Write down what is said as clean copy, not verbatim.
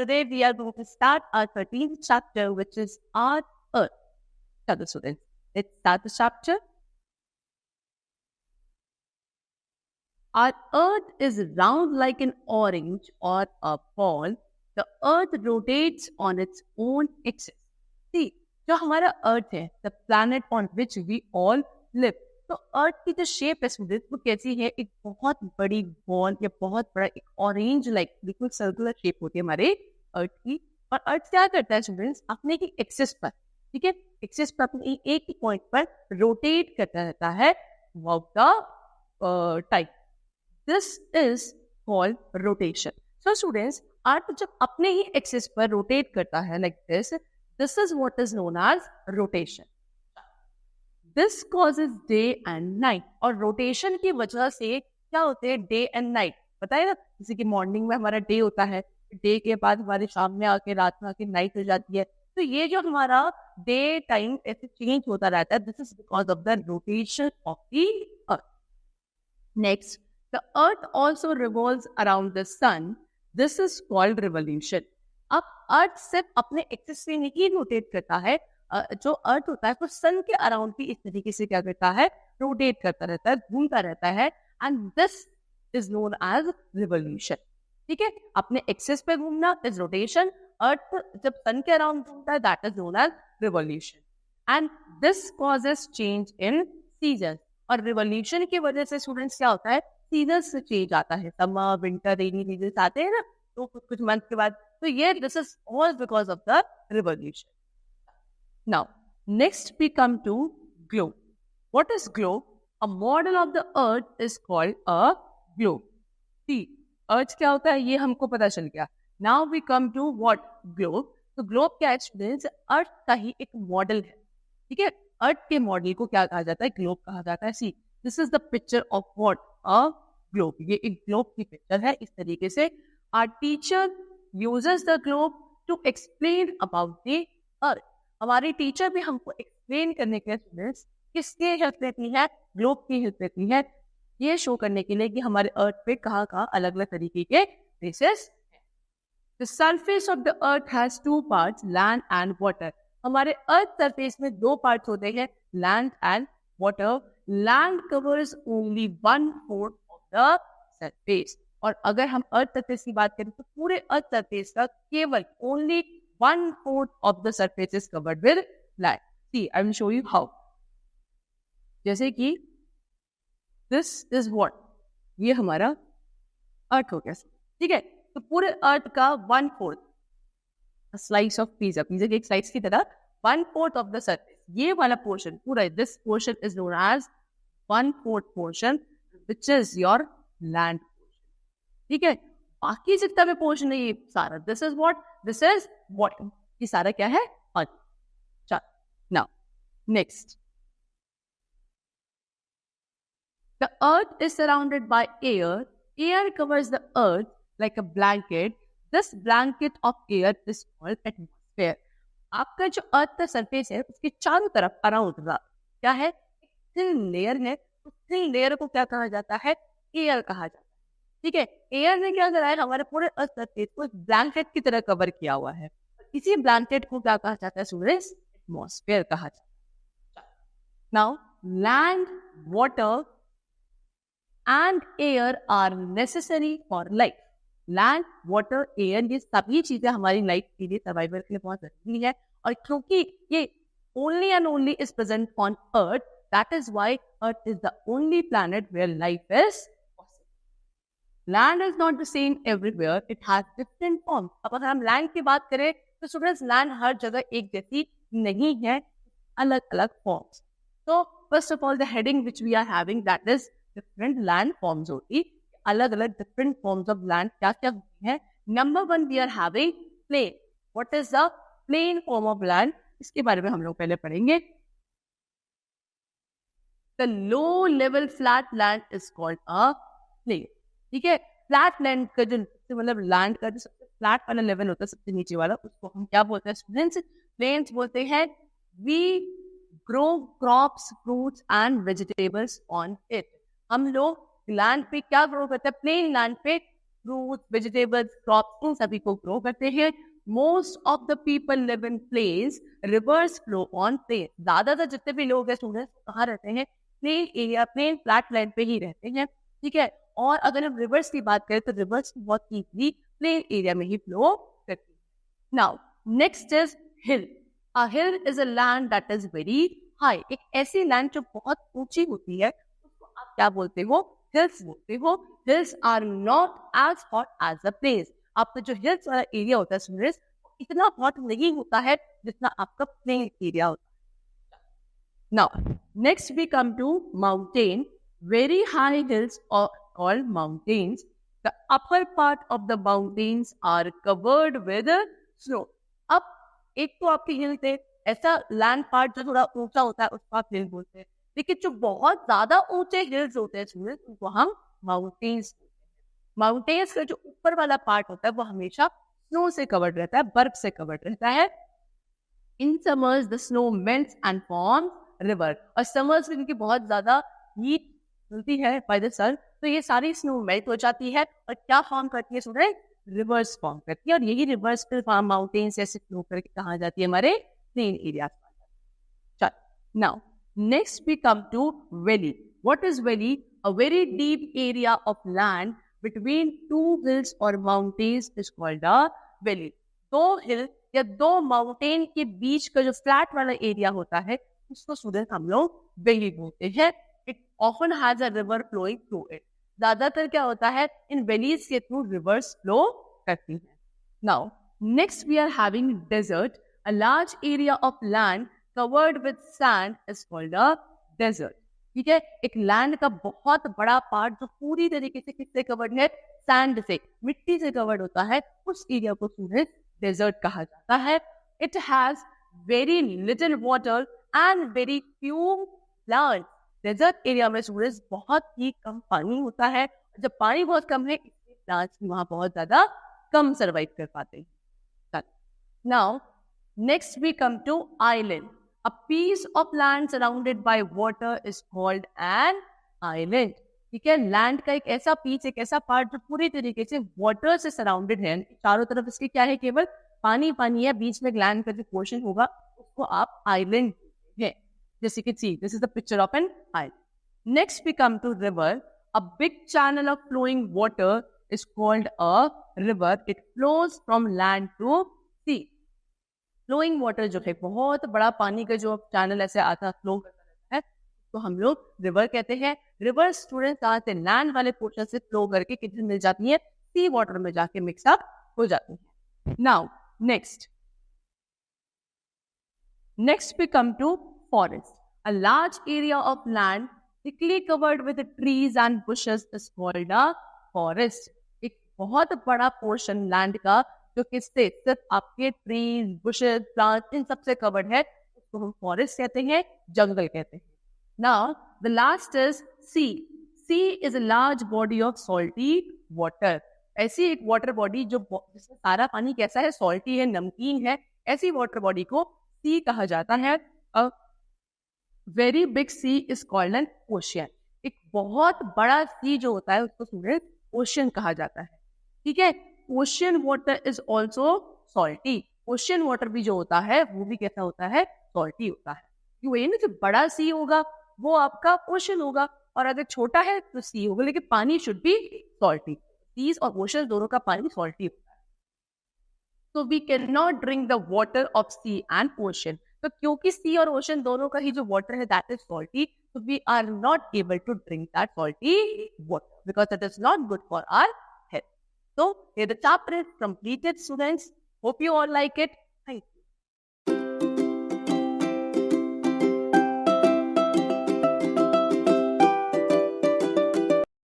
Today we are going to start our 13th chapter, which is our Earth. Chalo students, let's start the chapter. Our Earth is round like an orange or a ball. The Earth rotates on its own axis. See, जो हमारा अर्थ है, the planet on which we all live, तो अर्थ की जो shape है students वो कैसी है? एक बहुत बड़ी बॉल या बहुत बड़ा एक ऑरेंज लाइक बिल्कुल सर्कुलर शेप होती है हमारे अर्थ की. और अर्थ क्या करता है स्टूडेंट्स? अपने ही एक्सिस पर, ठीक है, एक्सिस पर अपने एक ही पॉइंट पर रोटेट करता रहता है throughout the time. This is called rotation. So students, earth जब अपने ही एक्सिस पर रोटेट करता है like this is what is known as rotation. This causes day and night. और रोटेशन की वजह से क्या होते हैं? Day and night. बताए ना, जैसे कि मॉर्निंग में हमारा डे होता है, डे के बाद हमारे शाम में आके रात में आके नाइट हो जाती है. तो ये जो हमारा डे टाइम ऐसे चेंज होता रहता है, this is because of the rotation of the earth. Next, the earth also revolves around the sun. This is called revolution. अब अर्थ सिर्फ अपने एक्सिस से नहीं रोटेट करता है, जो अर्थ होता है वो सन के अराउंड भी इस तरीके से क्या करता है? रोटेट करता रहता है, घूमता रहता है. And this is known as revolution. ठीक है, अपने एक्सिस पे घूमना इज रोटेशन. अर्थ जब सन के अराउंड घूमता है that is known as revolution. And this causes change in season. और रिवोल्यूशन की वजह से स्टूडेंट्स क्या होता है? सीजन से चेंज आता है. समर, विंटर, रेनी सीजन आते हैं ना, तो कुछ मंथ के बाद. तो ये this is all because of the revolution. Now, next we come to globe. What is globe? A model of the earth is called a globe. See, earth क्या होता है ये हमको पता चल गया. Now we come to what? Globe. तो globe क्या है स्टूडेंट्स? अर्थ का ही एक मॉडल है. ठीक है, अर्थ के मॉडल को क्या कहा जाता है? ग्लोब कहा जाता है. See, this is the picture of what? A globe. ये एक ग्लोब की पिक्चर है इस तरीके से. Our teacher uses the globe to explain about the earth. हमारी टीचर भी हमको एक्सप्लेन करने के लिए स्टूडेंट्स किसकी हेल्प लेती है? ग्लोब की हेल्प लेती है, ये शो करने के लिए कि हमारे अर्थ पे कहाँ कहाँ अलग अलग तरीके के प्लेसेस हैं. The surface of the earth has two parts, land and water. हमारे अर्थ सरफेस में दो पार्ट्स होते हैं, land and water. Land covers only 1/4 of the surface. और अगर हम अर्थ सरफेस की बात करें तो पूरे अर्थ सरफेस का केवल only 1/4 of the surface is covered with land. See, I will show you how. जैसे कि this is what? ये हमारा अर्थ हो गया. ठीक है, तो पूरे अर्थ का 1/4 स्लाइस ऑफ पिज्जा, पिज्जा की एक स्लाइस की तरह 1/4 ऑफ द सरफेस, ये वाला पोर्शन पूरा, this portion is known as 1/4 portion which is your land portion. ठीक है, बाकी जितना भी पोर्शन है ये सारा this is what? This is water. ये सारा क्या है? अर्थ. चल, now next. The earth is surrounded by air. Air covers the earth like a blanket. This blanket of air is called atmosphere. आपका जो अर्थ का सरफेस है उसके चारों तरफ अराउंड क्या है? थिन लेयर है. उस थिन लेयर को क्या कहा जाता है? एयर कहा जाता है. ठीक है, एयर ने क्या करा है? हमारे पूरे अर्थ सरफेस को एक ब्लैंकेट की तरह कवर किया हुआ है. इसी ब्लैंकेट को क्या कहा जाता है स्टूडेंट्स? एटमॉस्फेयर कहा जाता है. Now land, water and air are necessary for life. Land, water, air, ये सभी चीजें हमारी लाइफ के लिए, सर्वाइवल के लिए बहुत जरूरी है. और क्योंकि ये only and only is present on earth, that is why earth is the only planet where life is. Land is not the same everywhere, it has different form. अब अगर हम लैंड की बात करें तो स्टूडेंट्स लैंड हर जगह एक जैसी नहीं है, अलग अलग फॉर्म्स. तो first of all the heading which we are having that is different land forms होती. अलग अलग डिफरेंट फॉर्म्स ऑफ लैंड क्या क्या होती है? Number 1 we are having plain. What is the plain form of land? इसके बारे में हम लोग पहले पढ़ेंगे. The low level flat land is called a plain. ठीक है, फ्लैट लैंड का जो मतलब लैंड का जो सबसे फ्लैट वाला लेवल होता है, सबसे नीचे वाला, उसको हम क्या बोलते हैं स्टूडेंट्स? प्लेन्स बोलते हैं. We grow crops, fruits and vegetables on it. हम लोग लैंड पे क्या ग्रो करते हैं? प्लेन लैंड पे फ्रूट्स, वेजिटेबल्स, क्रॉप्स, इन सभी को ग्रो करते हैं. Most of the people live in place, rivers flow on plain. ज्यादातर जितने भी लोग हैं स्टूडेंट्स कहाँ रहते हैं? Plain area, plain flat land पे ही रहते हैं. ठीक है. और अगर हम रिवर्स की बात करें तो रिवर्स बहुत इजीली प्लेन एरिया में ही फ्लो करती है. Now next is hill. A hill is a land that is very high. एक ऐसी लैंड जो बहुत ऊंची होती है उसको आप क्या बोलते हो? हिल्स बोलते हो. Hills are not as hot as a place. आपका जो हिल्स वाला एरिया होता है स्टूडेंट्स इतना हॉट नहीं होता है जितना आपका प्लेन एरिया होता है. Now next we come to mountain. Very high hills are called mountains. The upper part of the mountains are covered with snow. अब एक तो आपके हिल थे, ऐसा लैंड पार्ट जो थोड़ा ऊंचा होता है उसको आप हिल बोलते हैं. लेकिन जो बहुत ज्यादा ऊंचे हिल्स होते हैं उनको हम माउंटेन्स बोलते हैं. माउंटेन्स का जो ऊपर वाला पार्ट होता है वो हमेशा स्नो से कवर्ड रहता है, बर्फ से कवर्ड रहता है. In summers the snow melts and forms river. और समर्स में क्योंकि बहुत ज्यादा हीट मिलती है बाय द सन तो ये सारी स्नो मेल्ट हो जाती है और क्या फॉर्म करती है स्टूडेंट? रिवर्स फॉर्म करती है. और यही रिवर्स फिर माउंटेन्स ऐसे फ्लो करके कहाँ जाती है? हमारे plain area. Now next we come to valley. What is valley? A very deep area of land between two hills और mountains is called a valley. दो हिल या दो माउंटेन के बीच का जो फ्लैट वाला एरिया होता है उसको स्टूडेंट हम लोग वैली बोलते हैं. It often has a river flowing through it. ज्यादातर क्या होता है इन वैलीज के थ्रू रिवर्स फ्लो करती है. Now next we are having desert. A large area of land covered with sand is called a desert. ठीक है. एक लैंड का बहुत बड़ा पार्ट जो पूरी तरीके से किससे कवर्ड है? सैंड से, मिट्टी से कवर्ड होता है, उस एरिया को स्टूडेंट डेजर्ट कहा जाता है. It has very little water and very few plants. Desert area में स्टूडेंट्स बहुत ही कम पानी होता है. जब पानी बहुत कम है इसलिए प्लांट्स वहां बहुत ज्यादा कम सर्वाइव कर पाते हैं. Now next we come to island. A piece of land surrounded by water is called an island. ठीक है. लैंड का एक ऐसा पीस, एक ऐसा पार्ट जो पूरी तरीके से वाटर से सराउंडेड है, चारों तरफ इसके क्या है? केवल पानी पानी है. बीच में लैंड का जो पोर्शन होगा उसको आप आइलैंड है. As you can see, this is the picture of an island. Next, we come to river. A big channel of flowing water is called a river. It flows from land to sea. Flowing water जो है बहुत बड़ा पानी का जो channel ऐसे आता flow करता रहता है तो हम लोग रिवर कहते हैं. रिवर स्टूडेंट्स आते लैंड वाले पोर्शन से फ्लो करके किधर मिल जाती है? सी वाटर में जाके मिक्सअप हो जाती है. Now next we come to forest. A large area of land thickly covered with trees and bushes is called a forest. एक बहुत बड़ा पोर्शन लैंड का जो किससे? सिर्फ आपके ट्रीज, बुशेस, प्लांट्स इन सबसे कवर्ड है उसको हम फॉरेस्ट कहते हैं, जंगल कहते हैं. Now the last is sea. Sea is a large body of salty water. ऐसी एक वाटर बॉडी जो जिसमें सारा पानी कैसा है? सॉल्टी है, नमकीन है. ऐसी वाटर बॉडी को सी कहा जाता है. Very big sea is called an ocean. एक बहुत बड़ा सी जो होता है उसको स्टूडेंट ओशियन कहा जाता है. ठीक है. Ocean water is also salty. Ocean water भी जो होता है वो भी कैसा होता है? सॉल्टी होता है. क्यों? ये ना जो बड़ा सी होगा वो आपका ओशियन होगा और अगर छोटा है तो सी होगा, लेकिन पानी शुड बी सॉल्टी. सीज और ओशियन दोनों का पानी सॉल्टी होता है. So we cannot drink the water of sea and ocean. तो क्योंकि सी और ओशन दोनों का ही जो वाटर है that is salty, so we are not able to drink that salty water because it is not good for our health. So here the chapter is completed, students. Hope you all like it. Thank you.